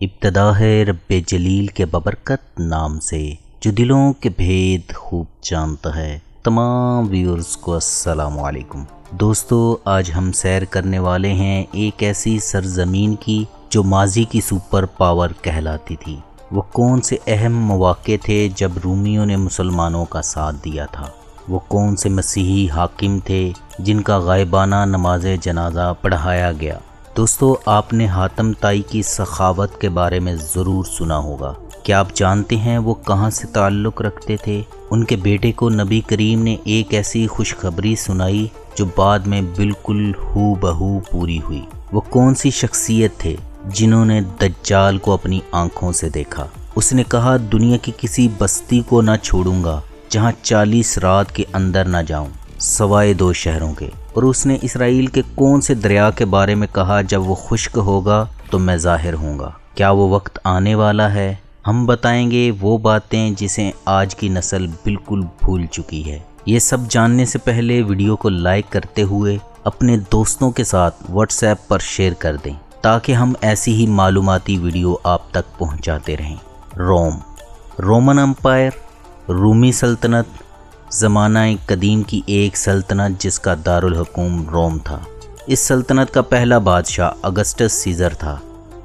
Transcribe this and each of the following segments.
ابتدا ہے رب جلیل کے ببرکت نام سے جو دلوں کے بھید خوب جانتا ہے۔ تمام ویورز کو السلام علیکم۔ دوستو، آج ہم سیر کرنے والے ہیں ایک ایسی سرزمین کی جو ماضی کی سپر پاور کہلاتی تھی۔ وہ کون سے اہم مواقع تھے جب رومیوں نے مسلمانوں کا ساتھ دیا تھا؟ وہ کون سے مسیحی حاکم تھے جن کا غائبانہ نماز جنازہ پڑھایا گیا؟ دوستو، آپ نے حاتم طائی کی سخاوت کے بارے میں ضرور سنا ہوگا۔ کیا آپ جانتے ہیں وہ کہاں سے تعلق رکھتے تھے؟ ان کے بیٹے کو نبی کریم نے ایک ایسی خوشخبری سنائی جو بعد میں بالکل ہو بہو پوری ہوئی۔ وہ کون سی شخصیت تھے جنہوں نے دجال کو اپنی آنکھوں سے دیکھا؟ اس نے کہا، دنیا کی کسی بستی کو نہ چھوڑوں گا جہاں 40 رات کے اندر نہ جاؤں سوائے 2 شہروں کے۔ اور اس نے اسرائیل کے کون سے دریا کے بارے میں کہا، جب وہ خشک ہوگا تو میں ظاہر ہوں گا؟ کیا وہ وقت آنے والا ہے؟ ہم بتائیں گے وہ باتیں جسے آج کی نسل بالکل بھول چکی ہے۔ یہ سب جاننے سے پہلے ویڈیو کو لائک کرتے ہوئے اپنے دوستوں کے ساتھ واٹس ایپ پر شیئر کر دیں تاکہ ہم ایسی ہی معلوماتی ویڈیو آپ تک پہنچاتے رہیں۔ رومن امپائر، رومی سلطنت، زمانہ قدیم کی ایک سلطنت جس کا دارالحکوم روم تھا۔ اس سلطنت کا پہلا بادشاہ اگسٹس سیزر تھا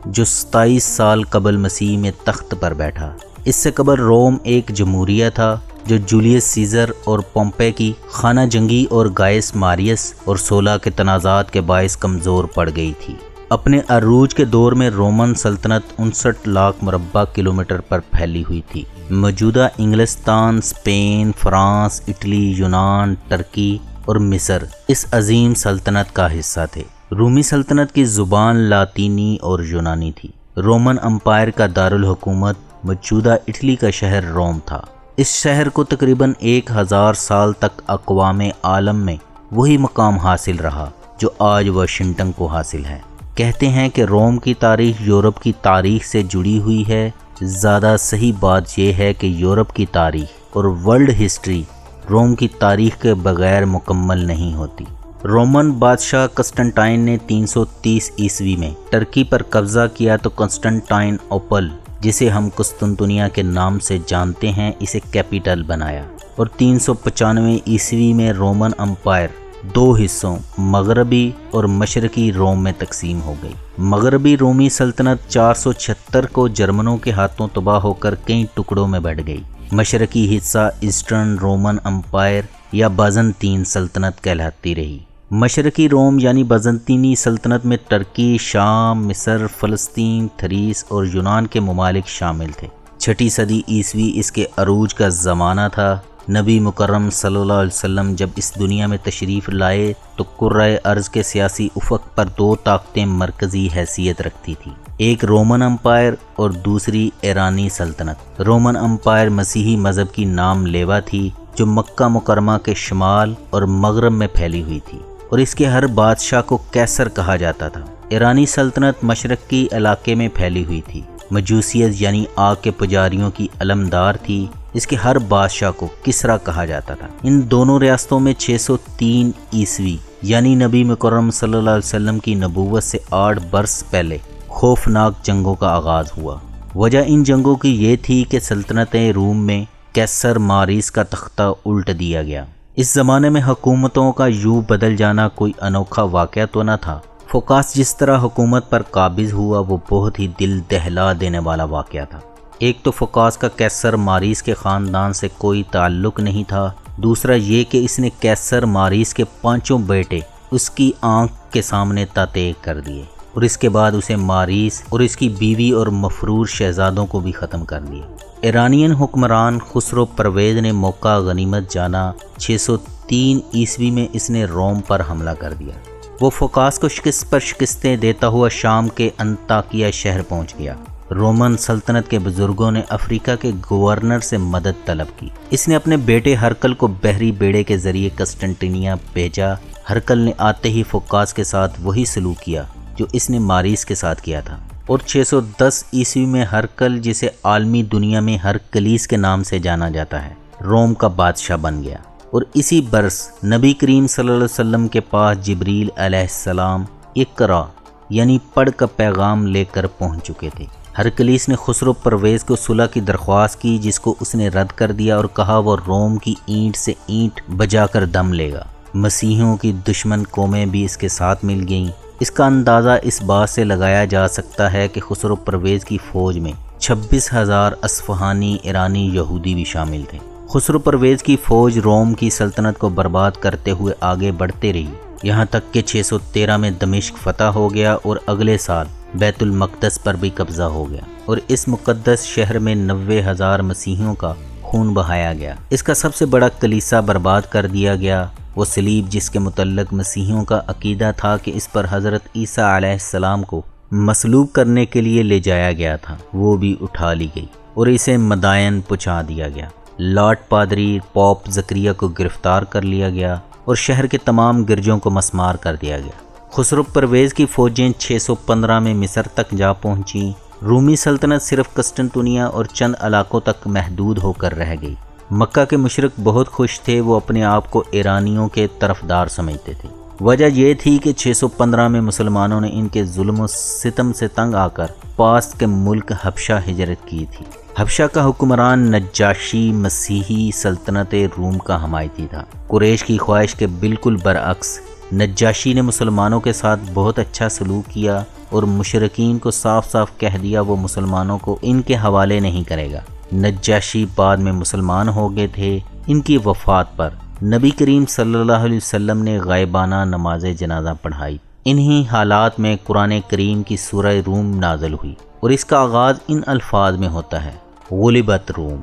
جو 27 سال قبل مسیح میں تخت پر بیٹھا۔ اس سے قبل روم ایک جمہوریہ تھا جو جولیس سیزر اور پومپے کی خانہ جنگی اور گائس ماریس اور سولا کے تنازعات کے باعث کمزور پڑ گئی تھی۔ اپنے عروج کے دور میں رومن سلطنت 59 لاکھ مربع کلومیٹر پر پھیلی ہوئی تھی۔ موجودہ انگلستان، اسپین، فرانس، اٹلی، یونان، ترکی اور مصر اس عظیم سلطنت کا حصہ تھے۔ رومی سلطنت کی زبان لاطینی اور یونانی تھی۔ رومن امپائر کا دارالحکومت موجودہ اٹلی کا شہر روم تھا۔ اس شہر کو تقریباً 1000 سال تک اقوام عالم میں وہی مقام حاصل رہا جو آج واشنگٹن کو حاصل ہے۔ کہتے ہیں کہ روم کی تاریخ یورپ کی تاریخ سے جڑی ہوئی ہے۔ زیادہ صحیح بات یہ ہے کہ یورپ کی تاریخ اور ورلڈ ہسٹری روم کی تاریخ کے بغیر مکمل نہیں ہوتی۔ رومن بادشاہ قسطنطین نے 330 عیسوی میں ترکی پر قبضہ کیا تو قسطنطین اوپل، جسے ہم قسطنطنیہ کے نام سے جانتے ہیں، اسے کیپیٹل بنایا۔ اور 395 عیسوی میں رومن امپائر 2 حصوں مغربی اور مشرقی روم میں تقسیم ہو گئی۔ مغربی رومی سلطنت 476 کو جرمنوں کے ہاتھوں تباہ ہو کر کئی ٹکڑوں میں بٹ گئی۔ مشرقی حصہ ایسٹرن رومن امپائر یا بازنطین سلطنت کہلاتی رہی۔ مشرقی روم یعنی بازنطینی سلطنت میں ترکی، شام، مصر، فلسطین، تھریس اور یونان کے ممالک شامل تھے۔ 6 صدی عیسوی اس کے عروج کا زمانہ تھا۔ نبی مکرم صلی اللہ علیہ وسلم جب اس دنیا میں تشریف لائے تو کرۂ ارض کے سیاسی افق پر 2 طاقتیں مرکزی حیثیت رکھتی تھی، ایک رومن امپائر اور دوسری ایرانی سلطنت۔ رومن امپائر مسیحی مذہب کی نام لیوا تھی جو مکہ مکرمہ کے شمال اور مغرب میں پھیلی ہوئی تھی، اور اس کے ہر بادشاہ کو کیسر کہا جاتا تھا۔ ایرانی سلطنت مشرقی علاقے میں پھیلی ہوئی تھی، مجوسیت یعنی آگ کے پجاریوں کی علمدار تھی۔ اس کے ہر بادشاہ کو کسرا کہا جاتا تھا۔ ان دونوں ریاستوں میں 603 عیسوی یعنی نبی مکرم صلی اللہ علیہ وسلم کی نبوت سے 8 برس پہلے خوفناک جنگوں کا آغاز ہوا۔ وجہ ان جنگوں کی یہ تھی کہ سلطنت روم میں کیسر ماریس کا تختہ الٹ دیا گیا۔ اس زمانے میں حکومتوں کا یوں بدل جانا کوئی انوکھا واقعہ تو نہ تھا۔ فوکاس جس طرح حکومت پر قابض ہوا وہ بہت ہی دل دہلا دینے والا واقعہ تھا۔ ایک تو فوکاس کا کیسر ماریس کے خاندان سے کوئی تعلق نہیں تھا، دوسرا یہ کہ اس نے کیسر ماریس کے 5 بیٹے اس کی آنکھ کے سامنے تاتیغ کر دیے، اور اس کے بعد اسے ماریس اور اس کی بیوی اور مفرور شہزادوں کو بھی ختم کر دیا۔ ایرانین حکمران خسرو پرویز نے موقع غنیمت جانا 603 عیسوی میں اس نے روم پر حملہ کر دیا۔ وہ فوکاس کو شکست پر شکستیں دیتا ہوا شام کے انطاکیہ شہر پہنچ گیا۔ رومن سلطنت کے بزرگوں نے افریقہ کے گورنر سے مدد طلب کی۔ اس نے اپنے بیٹے ہرکل کو بحری بیڑے کے ذریعے قسطنطنیہ بھیجا۔ ہرکل نے آتے ہی فوکاس کے ساتھ وہی سلوک کیا جو اس نے ماریس کے ساتھ کیا تھا، اور 610 عیسوی میں ہرکل، جسے عالمی دنیا میں ہرکلیس کے نام سے جانا جاتا ہے، روم کا بادشاہ بن گیا۔ اور اسی برس نبی کریم صلی اللہ علیہ وسلم کے پاس جبریل علیہ السلام اقرا یعنی پڑھ کا پیغام لے کر پہنچ چکے تھے۔ ہرکلیس نے خسرو پرویز کو صلح کی درخواست کی، جس کو اس نے رد کر دیا اور کہا وہ روم کی اینٹ سے اینٹ بجا کر دم لے گا۔ مسیحیوں کی دشمن قومیں بھی اس کے ساتھ مل گئیں۔ اس کا اندازہ اس بات سے لگایا جا سکتا ہے کہ خسرو پرویز کی فوج میں 26,000 اصفہانی ایرانی یہودی بھی شامل تھے۔ خسرو پرویز کی فوج روم کی سلطنت کو برباد کرتے ہوئے آگے بڑھتے رہی، یہاں تک کہ 613 میں دمشق فتح ہو گیا اور اگلے سال بیت المقدس پر بھی قبضہ ہو گیا اور اس مقدس شہر میں 90,000 مسیحیوں کا خون بہایا گیا۔ اس کا سب سے بڑا کلیسا برباد کر دیا گیا۔ وہ صلیب جس کے متعلق مسیحیوں کا عقیدہ تھا کہ اس پر حضرت عیسیٰ علیہ السلام کو مصلوب کرنے کے لیے لے جایا گیا تھا، وہ بھی اٹھا لی گئی اور اسے مدائن پہنچا دیا گیا۔ لارڈ پادری پوپ زکریا کو گرفتار کر لیا گیا اور شہر کے تمام گرجوں کو مسمار کر دیا گیا۔ خسرو پرویز کی فوجیں 615 میں مصر تک جا پہنچیں۔ رومی سلطنت صرف قسطنطنیہ اور چند علاقوں تک محدود ہو کر رہ گئی۔ مکہ کے مشرق بہت خوش تھے، وہ اپنے آپ کو ایرانیوں کے طرفدار سمجھتے تھے۔ وجہ یہ تھی کہ 615 میں مسلمانوں نے ان کے ظلم و ستم سے تنگ آ کر پاس کے ملک حبشہ ہجرت کی تھی۔ حبشہ کا حکمران نجاشی مسیحی سلطنت روم کا حمایتی تھا۔ قریش کی خواہش کے بالکل برعکس نجاشی نے مسلمانوں کے ساتھ بہت اچھا سلوک کیا اور مشرکین کو صاف صاف کہہ دیا وہ مسلمانوں کو ان کے حوالے نہیں کرے گا۔ نجاشی بعد میں مسلمان ہو گئے تھے۔ ان کی وفات پر نبی کریم صلی اللہ علیہ وسلم نے غائبانہ نماز جنازہ پڑھائی۔ انہی حالات میں قرآن کریم کی سورہ روم نازل ہوئی اور اس کا آغاز ان الفاظ میں ہوتا ہے: غلبت روم،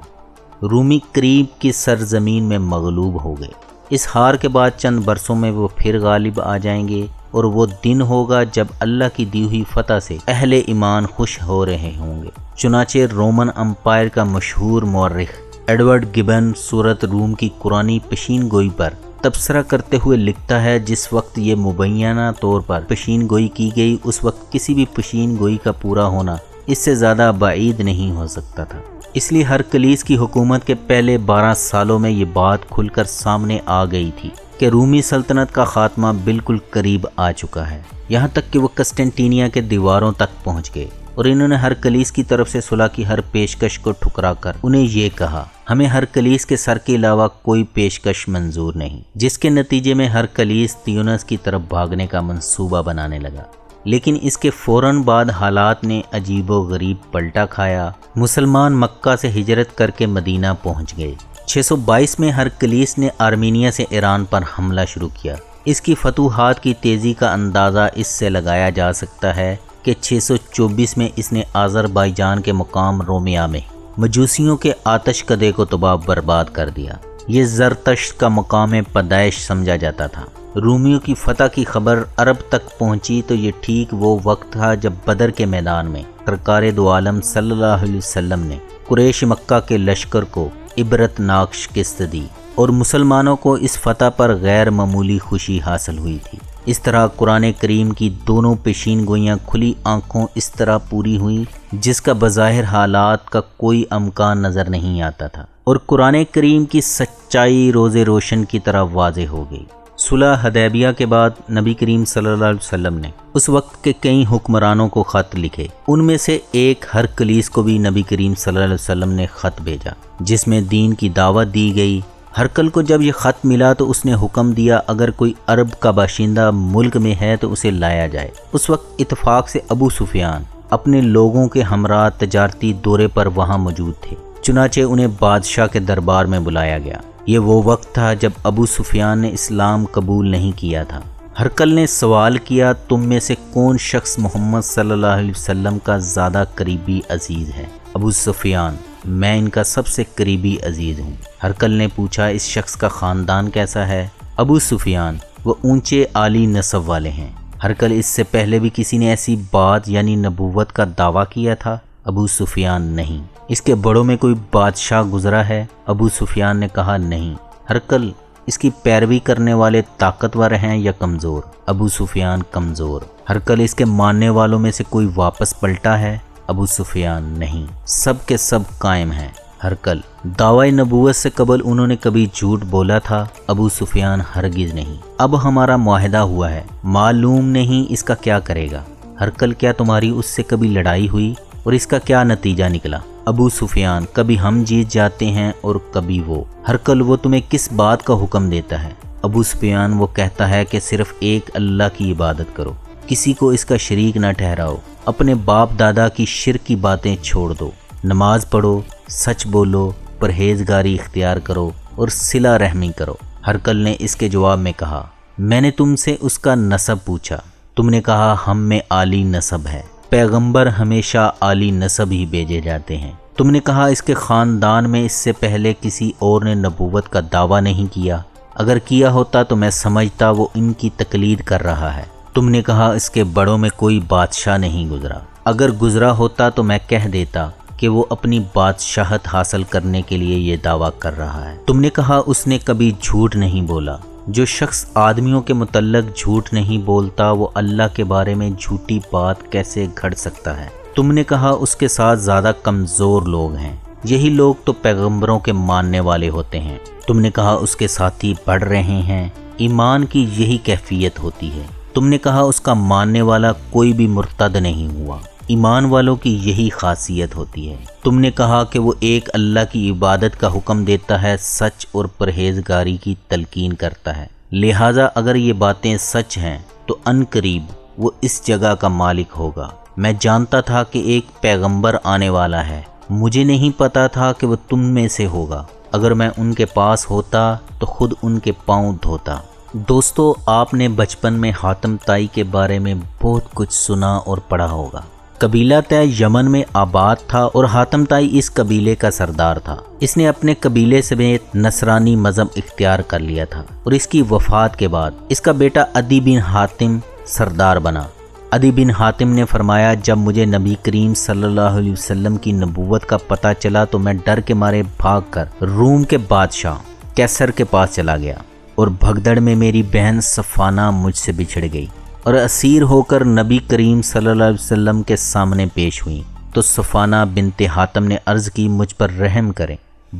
رومی قریب کی سرزمین میں مغلوب ہو گئے۔ اس ہار کے بعد چند برسوں میں وہ پھر غالب آ جائیں گے اور وہ دن ہوگا جب اللہ کی دی ہوئی فتح سے اہل ایمان خوش ہو رہے ہوں گے۔ چنانچہ رومن امپائر کا مشہور مورخ ایڈورڈ گبن سورت روم کی قرآنی پیشین گوئی پر تبصرہ کرتے ہوئے لکھتا ہے: جس وقت یہ مبینہ طور پر پیشین گوئی کی گئی، اس وقت کسی بھی پیشین گوئی کا پورا ہونا اس سے زیادہ بعید نہیں ہو سکتا تھا۔ اس لیے ہرکلیس کی حکومت کے پہلے 12 سالوں میں یہ بات کھل کر سامنے آ گئی تھی کہ رومی سلطنت کا خاتمہ بالکل قریب آ چکا ہے، یہاں تک کہ وہ قسطنطنیہ کے دیواروں تک پہنچ گئے اور انہوں نے ہرکلیس کی طرف سے صلح کی ہر پیشکش کو ٹھکرا کر انہیں یہ کہا: ہمیں ہرکلیس کے سر کے علاوہ کوئی پیشکش منظور نہیں، جس کے نتیجے میں ہرکلیس تیونس کی طرف بھاگنے کا منصوبہ بنانے لگا۔ لیکن اس کے فوراً بعد حالات نے عجیب و غریب پلٹا کھایا۔ مسلمان مکہ سے ہجرت کر کے مدینہ پہنچ گئے۔ 622 میں ہرکلیس نے آرمینیا سے ایران پر حملہ شروع کیا۔ اس کی فتوحات کی تیزی کا اندازہ اس سے لگایا جا سکتا ہے کہ 624 میں اس نے آذربائیجان کے مقام رومیا میں مجوسیوں کے آتش کدے کو تباہ برباد کر دیا۔ یہ زرتشت کا مقام پیدائش سمجھا جاتا تھا۔ رومیوں کی فتح کی خبر عرب تک پہنچی تو یہ ٹھیک وہ وقت تھا جب بدر کے میدان میں سرکار دو عالم صلی اللہ علیہ وسلم نے قریش مکہ کے لشکر کو عبرت ناک شکست دی اور مسلمانوں کو اس فتح پر غیر معمولی خوشی حاصل ہوئی تھی۔ اس طرح قرآن کریم کی دونوں پیشین گوئیاں کھلی آنکھوں اس طرح پوری ہوئیں جس کا بظاہر حالات کا کوئی امکان نظر نہیں آتا تھا، اور قرآن کریم کی سچائی روز روشن کی طرح واضح ہو گئی۔ صلح حدیبیہ کے بعد نبی کریم صلی اللہ علیہ وسلم نے اس وقت کے کئی حکمرانوں کو خط لکھے۔ ان میں سے ایک ہرکلیس کو بھی نبی کریم صلی اللہ علیہ وسلم نے خط بھیجا جس میں دین کی دعوت دی گئی۔ ہرکل کو جب یہ خط ملا تو اس نے حکم دیا اگر کوئی عرب کا باشندہ ملک میں ہے تو اسے لایا جائے۔ اس وقت اتفاق سے ابو سفیان اپنے لوگوں کے ہمراہ تجارتی دورے پر وہاں موجود تھے، چنانچہ انہیں بادشاہ کے دربار میں بلایا گیا۔ یہ وہ وقت تھا جب ابو سفیان نے اسلام قبول نہیں کیا تھا۔ ہرکل نے سوال کیا: تم میں سے کون شخص محمد صلی اللہ علیہ وسلم کا زیادہ قریبی عزیز ہے؟ ابو سفیان: میں ان کا سب سے قریبی عزیز ہوں۔ ہرکل نے پوچھا: اس شخص کا خاندان کیسا ہے؟ ابو سفیان: وہ اونچے عالی نسب والے ہیں۔ ہرکل: اس سے پہلے بھی کسی نے ایسی بات یعنی نبوت کا دعویٰ کیا تھا؟ ابو سفیان: نہیں۔ اس کے بڑوں میں کوئی بادشاہ گزرا ہے؟ ابو سفیان نے کہا: نہیں۔ ہرکل: اس کی پیروی کرنے والے طاقتور ہیں یا کمزور؟ ابو سفیان: کمزور۔ ہرکل: اس کے ماننے والوں میں سے کوئی واپس پلٹا ہے؟ ابو سفیان: نہیں، سب کے سب قائم ہیں۔ ہرکل: دعوی نبوت سے قبل انہوں نے کبھی جھوٹ بولا تھا؟ ابو سفیان: ہرگز نہیں۔ اب ہمارا معاہدہ ہوا ہے، معلوم نہیں اس کا کیا کرے گا۔ ہرکل: کیا تمہاری اس سے کبھی لڑائی ہوئی؟ اور اس کا کیا نتیجہ نکلا؟ ابو سفیان: کبھی ہم جیت جاتے ہیں اور کبھی وہ۔ ہر کل وہ تمہیں کس بات کا حکم دیتا ہے؟ ابو سفیان: وہ کہتا ہے کہ صرف ایک اللہ کی عبادت کرو، کسی کو اس کا شریک نہ ٹھہراؤ، اپنے باپ دادا کی شرک کی باتیں چھوڑ دو، نماز پڑھو، سچ بولو، پرہیزگاری اختیار کرو اور صلہ رحمی کرو۔ ہر کل نے اس کے جواب میں کہا: میں نے تم سے اس کا نسب پوچھا، تم نے کہا ہم میں عالی نسب ہے، پیغمبر ہمیشہ عالی نسب ہی بھیجے جاتے ہیں۔ تم نے کہا اس کے خاندان میں اس سے پہلے کسی اور نے نبوت کا دعویٰ نہیں کیا، اگر کیا ہوتا تو میں سمجھتا وہ ان کی تقلید کر رہا ہے۔ تم نے کہا اس کے بڑوں میں کوئی بادشاہ نہیں گزرا، اگر گزرا ہوتا تو میں کہہ دیتا کہ وہ اپنی بادشاہت حاصل کرنے کے لیے یہ دعویٰ کر رہا ہے۔ تم نے کہا اس نے کبھی جھوٹ نہیں بولا، جو شخص آدمیوں کے متعلق جھوٹ نہیں بولتا وہ اللہ کے بارے میں جھوٹی بات کیسے گھڑ سکتا ہے؟ تم نے کہا اس کے ساتھ زیادہ کمزور لوگ ہیں، یہی لوگ تو پیغمبروں کے ماننے والے ہوتے ہیں۔ تم نے کہا اس کے ساتھی بڑھ رہے ہیں، ایمان کی یہی کیفیت ہوتی ہے۔ تم نے کہا اس کا ماننے والا کوئی بھی مرتد نہیں ہوا، ایمان والوں کی یہی خاصیت ہوتی ہے۔ تم نے کہا کہ وہ ایک اللہ کی عبادت کا حکم دیتا ہے، سچ اور پرہیزگاری کی تلقین کرتا ہے، لہٰذا اگر یہ باتیں سچ ہیں تو ان قریب وہ اس جگہ کا مالک ہوگا۔ میں جانتا تھا کہ ایک پیغمبر آنے والا ہے، مجھے نہیں پتا تھا کہ وہ تم میں سے ہوگا، اگر میں ان کے پاس ہوتا تو خود ان کے پاؤں دھوتا۔ دوستو، آپ نے بچپن میں حاتم طائی کے بارے میں بہت کچھ سنا اور پڑھا ہوگا۔ قبیلہ طے یمن میں آباد تھا اور حاتم طائی اس قبیلے کا سردار تھا۔ اس نے اپنے قبیلے سمیت نصرانی مذہب اختیار کر لیا تھا اور اس کی وفات کے بعد اس کا بیٹا عدی بن حاتم سردار بنا۔ عدی بن حاتم نے فرمایا، جب مجھے نبی کریم صلی اللہ علیہ وسلم کی نبوت کا پتہ چلا تو میں ڈر کے مارے بھاگ کر روم کے بادشاہ کیسر کے پاس چلا گیا، اور بھگدڑ میں میری بہن صفانہ مجھ سے بچھڑ گئی اور اسیر ہو کر نبی کریم صلی اللہ علیہ وسلم کے سامنے پیش ہوئی تو صفانہ بنت حاتم نے عرض کی، مجھ پر رحم کریں،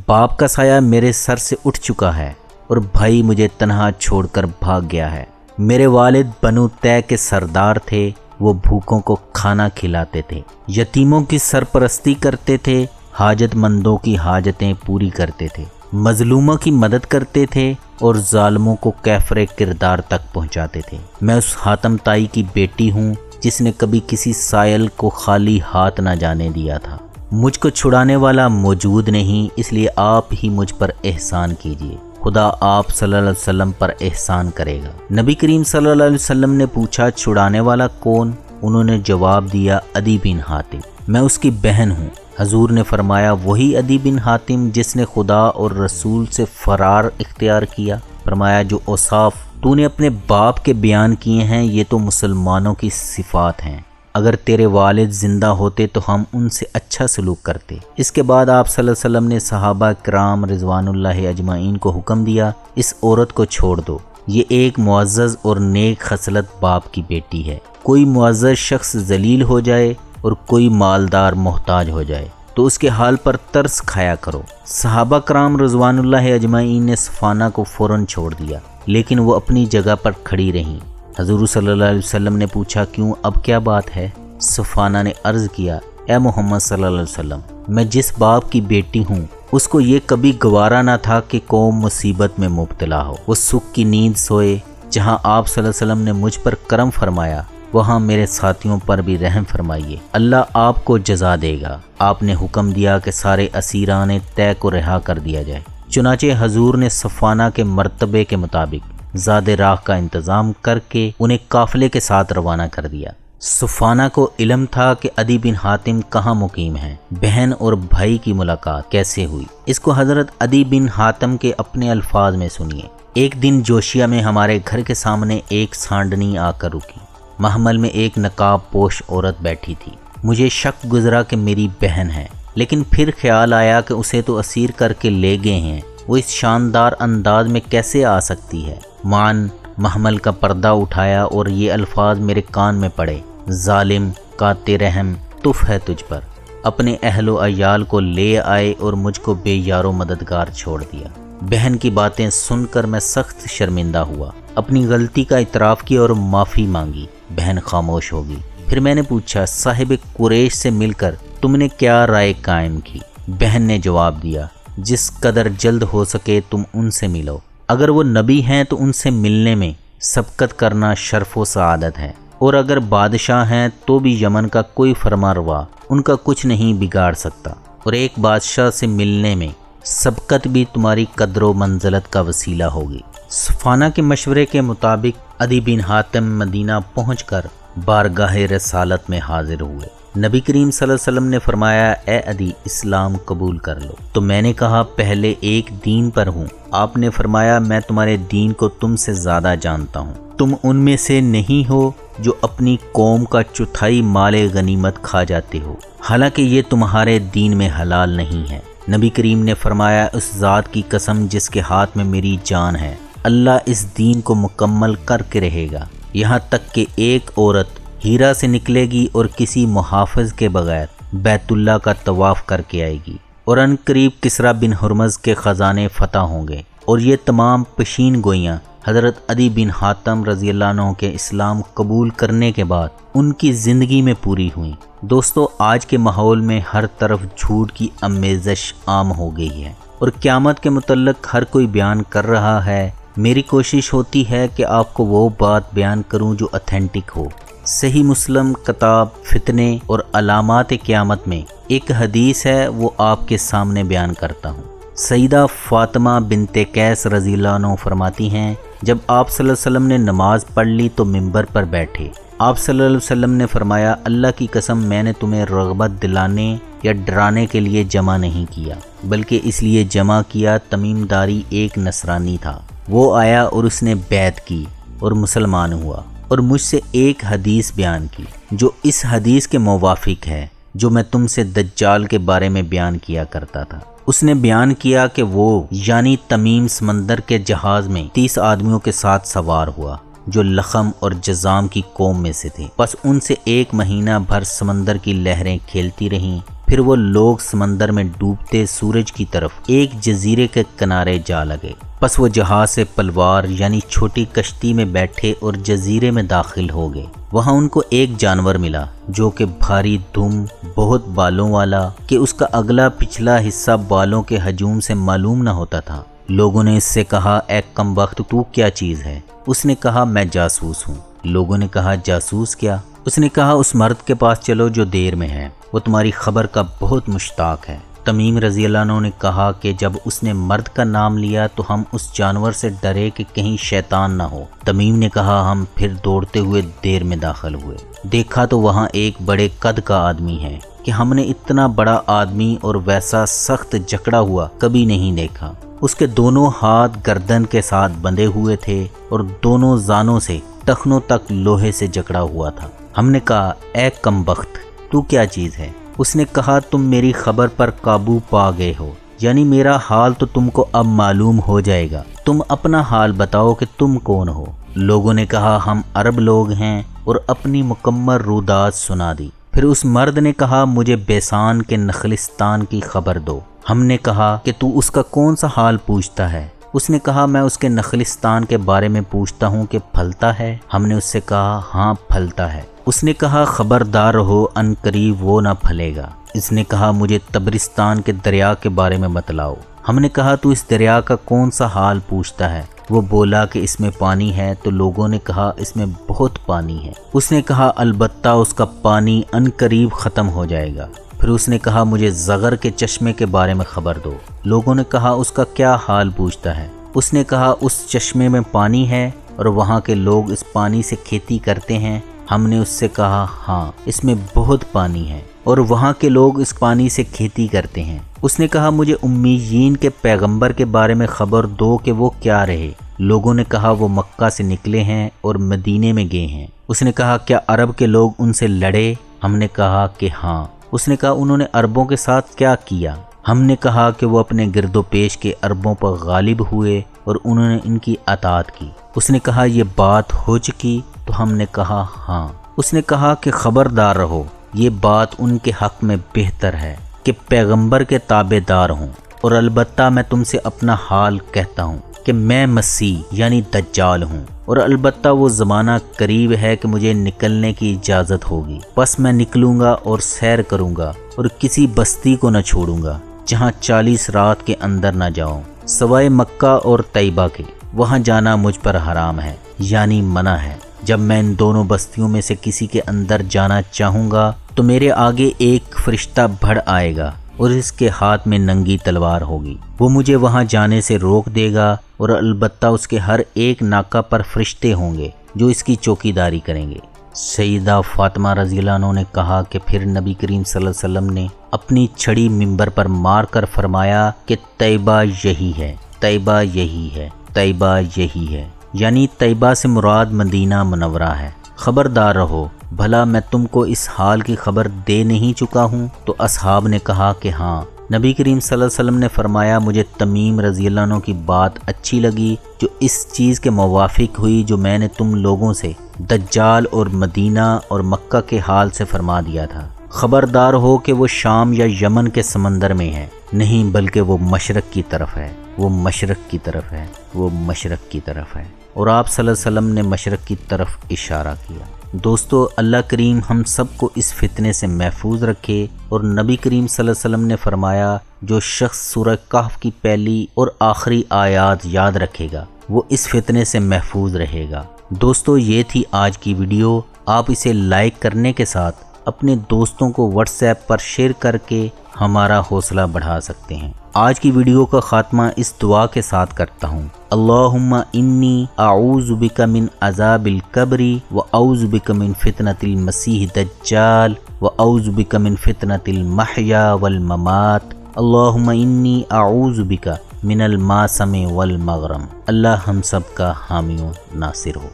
باپ کا سایہ میرے سر سے اٹھ چکا ہے اور بھائی مجھے تنہا چھوڑ کر بھاگ گیا ہے۔ میرے والد بنو طے کے سردار تھے، وہ بھوکوں کو کھانا کھلاتے تھے، یتیموں کی سرپرستی کرتے تھے، حاجت مندوں کی حاجتیں پوری کرتے تھے، مظلوموں کی مدد کرتے تھے اور ظالموں کو کیفر کردار تک پہنچاتے تھے۔ میں اس حاتم طائی کی بیٹی ہوں جس نے کبھی کسی سائل کو خالی ہاتھ نہ جانے دیا تھا۔ مجھ کو چھڑانے والا موجود نہیں، اس لیے آپ ہی مجھ پر احسان کیجیے، خدا آپ صلی اللہ علیہ وسلم پر احسان کرے گا۔ نبی کریم صلی اللہ علیہ وسلم نے پوچھا، چھڑانے والا کون؟ انہوں نے جواب دیا، عدی بن حاتم، میں اس کی بہن ہوں۔ حضور نے فرمایا، وہی عدی بن حاتم جس نے خدا اور رسول سے فرار اختیار کیا؟ فرمایا، جو اوصاف تو نے اپنے باپ کے بیان کیے ہیں یہ تو مسلمانوں کی صفات ہیں، اگر تیرے والد زندہ ہوتے تو ہم ان سے اچھا سلوک کرتے۔ اس کے بعد آپ صلی اللہ علیہ وسلم نے صحابہ کرام رضوان اللہ اجمعین کو حکم دیا، اس عورت کو چھوڑ دو، یہ ایک معزز اور نیک خصلت باپ کی بیٹی ہے۔ کوئی معزز شخص ذلیل ہو جائے اور کوئی مالدار محتاج ہو جائے تو اس کے حال پر ترس کھایا کرو۔ صحابہ کرام رضوان اللہ اجمعین نے صفانہ کو فوراً چھوڑ دیا، لیکن وہ اپنی جگہ پر کھڑی رہیں۔ حضور صلی اللہ علیہ وسلم نے پوچھا، کیوں، اب کیا بات ہے؟ صفانہ نے عرض کیا، اے محمد صلی اللہ علیہ وسلم، میں جس باپ کی بیٹی ہوں اس کو یہ کبھی گوارا نہ تھا کہ قوم مصیبت میں مبتلا ہو، وہ سکھ کی نیند سوئے۔ جہاں آپ صلی اللہ علیہ وسلم نے مجھ پر کرم فرمایا وہاں میرے ساتھیوں پر بھی رحم فرمائیے، اللہ آپ کو جزا دے گا۔ آپ نے حکم دیا کہ سارے اسیران طے کو رہا کر دیا جائے۔ چنانچہ حضور نے صفانہ کے مرتبے کے مطابق زاد راہ کا انتظام کر کے انہیں قافلے کے ساتھ روانہ کر دیا۔ صفانہ کو علم تھا کہ عدی بن حاتم کہاں مقیم ہیں، بہن اور بھائی کی ملاقات کیسے ہوئی، اس کو حضرت عدی بن حاتم کے اپنے الفاظ میں سنیے۔ ایک دن جوشیہ میں ہمارے گھر کے سامنے ایک سانڈنی آ کر رکی، محمل میں ایک نقاب پوش عورت بیٹھی تھی۔ مجھے شک گزرا کہ میری بہن ہے، لیکن پھر خیال آیا کہ اسے تو اسیر کر کے لے گئے ہیں، وہ اس شاندار انداز میں کیسے آ سکتی ہے؟ مان محمل کا پردہ اٹھایا اور یہ الفاظ میرے کان میں پڑے، ظالم، قاطع رحم، تف ہے تجھ پر، اپنے اہل و عیال کو لے آئے اور مجھ کو بے یار و مددگار چھوڑ دیا۔ بہن کی باتیں سن کر میں سخت شرمندہ ہوا، اپنی غلطی کا اعتراف کیا اور معافی مانگی۔ بہن خاموش ہوگی۔ پھر میں نے پوچھا صاحب قریش سے مل کر تم نے کیا رائے قائم کی؟ بہن نے جواب دیا جس قدر جلد ہو سکے تم ان سے ملو، اگر وہ نبی ہیں تو ان سے ملنے میں سبقت کرنا شرف و سعادت ہے، اور اگر بادشاہ ہیں تو بھی یمن کا کوئی فرمانروا ان کا کچھ نہیں بگاڑ سکتا، اور ایک بادشاہ سے ملنے میں سبقت بھی تمہاری قدر و منزلت کا وسیلہ ہوگی۔ صفانہ کے مشورے کے مطابق عدی بن حاتم مدینہ پہنچ کر بارگاہ رسالت میں حاضر ہوئے۔ نبی کریم صلی اللہ علیہ وسلم نے فرمایا اے عدی اسلام قبول کر لو، تو میں نے کہا پہلے ایک دین پر ہوں۔ آپ نے فرمایا میں تمہارے دین کو تم سے زیادہ جانتا ہوں، تم ان میں سے نہیں ہو جو اپنی قوم کا چوتھائی مال غنیمت کھا جاتے ہو، حالانکہ یہ تمہارے دین میں حلال نہیں ہے۔ نبی کریم نے فرمایا اس ذات کی قسم جس کے ہاتھ میں میری جان ہے، اللہ اس دین کو مکمل کر کے رہے گا، یہاں تک کہ ایک عورت ہیرا سے نکلے گی اور کسی محافظ کے بغیر بیت اللہ کا طواف کر کے آئے گی، اور ان قریب کسریٰ بن ہرمز کے خزانے فتح ہوں گے۔ اور یہ تمام پیشین گوئیاں حضرت عدی بن حاتم رضی اللہ عنہ کے اسلام قبول کرنے کے بعد ان کی زندگی میں پوری ہوئیں۔ دوستو آج کے ماحول میں ہر طرف جھوٹ کی آمیزش عام ہو گئی ہے، اور قیامت کے متعلق ہر کوئی بیان کر رہا ہے۔ میری کوشش ہوتی ہے کہ آپ کو وہ بات بیان کروں جو اتھینٹک ہو۔ صحیح مسلم کتاب فتنے اور علامات قیامت میں ایک حدیث ہے، وہ آپ کے سامنے بیان کرتا ہوں۔ سیدہ فاطمہ بنت قیس رضی اللہ عنہ فرماتی ہیں جب آپ صلی اللہ علیہ وسلم نے نماز پڑھ لی تو منبر پر بیٹھے، آپ صلی اللہ علیہ وسلم نے فرمایا اللہ کی قسم میں نے تمہیں رغبت دلانے یا ڈرانے کے لیے جمع نہیں کیا، بلکہ اس لیے جمع کیا تمیم داری ایک نصرانی تھا، وہ آیا اور اس نے بیعت کی اور مسلمان ہوا، اور مجھ سے ایک حدیث بیان کی جو اس حدیث کے موافق ہے جو میں تم سے دجال کے بارے میں بیان کیا کرتا تھا۔ اس نے بیان کیا کہ وہ یعنی تمیم سمندر کے جہاز میں 30 آدمیوں کے ساتھ سوار ہوا جو لخم اور جزام کی قوم میں سے تھے، بس ان سے 1 مہینہ بھر سمندر کی لہریں کھیلتی رہیں، پھر وہ لوگ سمندر میں ڈوبتے سورج کی طرف ایک جزیرے کے کنارے جا لگے، پس وہ جہاز سے پلوار یعنی چھوٹی کشتی میں بیٹھے اور جزیرے میں داخل ہو گئے۔ وہاں ان کو ایک جانور ملا جو کہ بھاری دم بہت بالوں والا کہ اس کا اگلا پچھلا حصہ بالوں کے ہجوم سے معلوم نہ ہوتا تھا۔ لوگوں نے اس سے کہا اے کم وقت تو کیا چیز ہے؟ اس نے کہا میں جاسوس ہوں۔ لوگوں نے کہا جاسوس کیا؟ اس نے کہا اس مرد کے پاس چلو جو دیر میں ہے، وہ تمہاری خبر کا بہت مشتاق ہے۔ تمیم رضی اللہ عنہ نے کہا کہ جب اس نے مرد کا نام لیا تو ہم اس جانور سے ڈرے کہ کہیں شیطان نہ ہو۔ تمیم نے کہا ہم پھر دوڑتے ہوئے دیر میں داخل ہوئے، دیکھا تو وہاں ایک بڑے قد کا آدمی ہے کہ ہم نے اتنا بڑا آدمی اور ویسا سخت جکڑا ہوا کبھی نہیں دیکھا۔ اس کے دونوں ہاتھ گردن کے ساتھ بندھے ہوئے تھے اور دونوں زانوں سے ٹخنوں تک لوہے سے جکڑا ہوا تھا۔ ہم نے کہا اے کم بخت تو کیا چیز ہے؟ اس نے کہا تم میری خبر پر قابو پا گئے ہو، یعنی میرا حال تو تم کو اب معلوم ہو جائے گا، تم اپنا حال بتاؤ کہ تم کون ہو۔ لوگوں نے کہا ہم عرب لوگ ہیں، اور اپنی مکمل رودات سنا دی۔ پھر اس مرد نے کہا مجھے بیسان کے نخلستان کی خبر دو۔ ہم نے کہا کہ تو اس کا کون سا حال پوچھتا ہے؟ اس نے کہا میں اس کے نخلستان کے بارے میں پوچھتا ہوں کہ پھلتا ہے۔ ہم نے اس سے کہا ہاں پھلتا ہے۔ اس نے کہا خبردار رہو ان قریب وہ نہ پھلے گا۔ اس نے کہا مجھے تبرستان کے دریا کے بارے میں بتلاؤ۔ ہم نے کہا تو اس دریا کا کون سا حال پوچھتا ہے؟ وہ بولا کہ اس میں پانی ہے، تو لوگوں نے کہا اس میں بہت پانی ہے۔ اس نے کہا البتہ اس کا پانی ان قریب ختم ہو جائے گا۔ پھر اس نے کہا مجھے زغر کے چشمے کے بارے میں خبر دو۔ لوگوں نے کہا اس کا کیا حال پوچھتا ہے؟ اس نے کہا اس چشمے میں پانی ہے اور وہاں کے لوگ اس پانی سے کھیتی کرتے ہیں۔ ہم نے اس سے کہا ہاں اس میں بہت پانی ہے اور وہاں کے لوگ اس پانی سے کھیتی کرتے ہیں۔ اس نے کہا مجھے امیین کے پیغمبر کے بارے میں خبر دو کہ وہ کیا رہے۔ لوگوں نے کہا وہ مکہ سے نکلے ہیں اور مدینے میں گئے ہیں۔ اس نے کہا کیا عرب کے لوگ ان سے لڑے؟ ہم نے کہا کہ ہاں۔ اس نے کہا انہوں نے عربوں کے ساتھ کیا کیا؟ ہم نے کہا کہ وہ اپنے گرد و پیش کے عربوں پر غالب ہوئے اور انہوں نے ان کی اطاعت کی۔ اس نے کہا یہ بات ہو چکی؟ تو ہم نے کہا ہاں۔ اس نے کہا کہ خبردار رہو، یہ بات ان کے حق میں بہتر ہے کہ پیغمبر کے تابع دار ہوں، اور البتہ میں تم سے اپنا حال کہتا ہوں کہ میں مسیح یعنی دجال ہوں، اور البتہ وہ زمانہ قریب ہے کہ مجھے نکلنے کی اجازت ہوگی، بس میں نکلوں گا اور سیر کروں گا اور کسی بستی کو نہ چھوڑوں گا جہاں 40 رات کے اندر نہ جاؤں، سوائے مکہ اور طیبہ کے، وہاں جانا مجھ پر حرام ہے، یعنی منع ہے۔ جب میں ان دونوں بستیوں میں سے کسی کے اندر جانا چاہوں گا تو میرے آگے ایک فرشتہ بڑھ آئے گا اور اس کے ہاتھ میں ننگی تلوار ہوگی، وہ مجھے وہاں جانے سے روک دے گا، اور البتہ اس کے ہر ایک ناکہ پر فرشتے ہوں گے جو اس کی چوکیداری کریں گے۔ سیدہ فاطمہ رضی اللہ عنہ نے کہا کہ پھر نبی کریم صلی اللہ علیہ وسلم نے اپنی چھڑی منبر پر مار کر فرمایا کہ طیبہ یہی ہے، طیبہ یہی ہے، طیبہ یہی ہے، یعنی طیبہ سے مراد مدینہ منورہ ہے۔ خبردار رہو، بھلا میں تم کو اس حال کی خبر دے نہیں چکا ہوں؟ تو اصحاب نے کہا کہ ہاں۔ نبی کریم صلی اللہ علیہ وسلم نے فرمایا، مجھے تمیم رضی اللہ عنہ کی بات اچھی لگی جو اس چیز کے موافق ہوئی جو میں نے تم لوگوں سے دجال اور مدینہ اور مکہ کے حال سے فرما دیا تھا۔ خبردار ہو کہ وہ شام یا یمن کے سمندر میں ہے، نہیں بلکہ وہ مشرق کی طرف ہے، وہ مشرق کی طرف ہے، وہ مشرق کی طرف ہے۔ اور آپ صلی اللہ علیہ وسلم نے مشرق کی طرف اشارہ کیا۔ دوستو، اللہ کریم ہم سب کو اس فتنے سے محفوظ رکھے، اور نبی کریم صلی اللہ علیہ وسلم نے فرمایا، جو شخص سورہ کہف کی پہلی اور آخری آیات یاد رکھے گا وہ اس فتنے سے محفوظ رہے گا۔ دوستو، یہ تھی آج کی ویڈیو۔ آپ اسے لائک کرنے کے ساتھ اپنے دوستوں کو واٹس ایپ پر شیئر کر کے ہمارا حوصلہ بڑھا سکتے ہیں۔ آج کی ویڈیو کا خاتمہ اس دعا کے ساتھ کرتا ہوں، اللہم انی اعوذ بک من عذاب القبر و اعوذ بک من فتنۃ المسیح الدجال و اعوذ بک من فتنۃ المحیا والممات، اللہم انی اعوذ بک من الماسم والمغرم۔ اللہ ہم سب کا حامی و ناصر ہو۔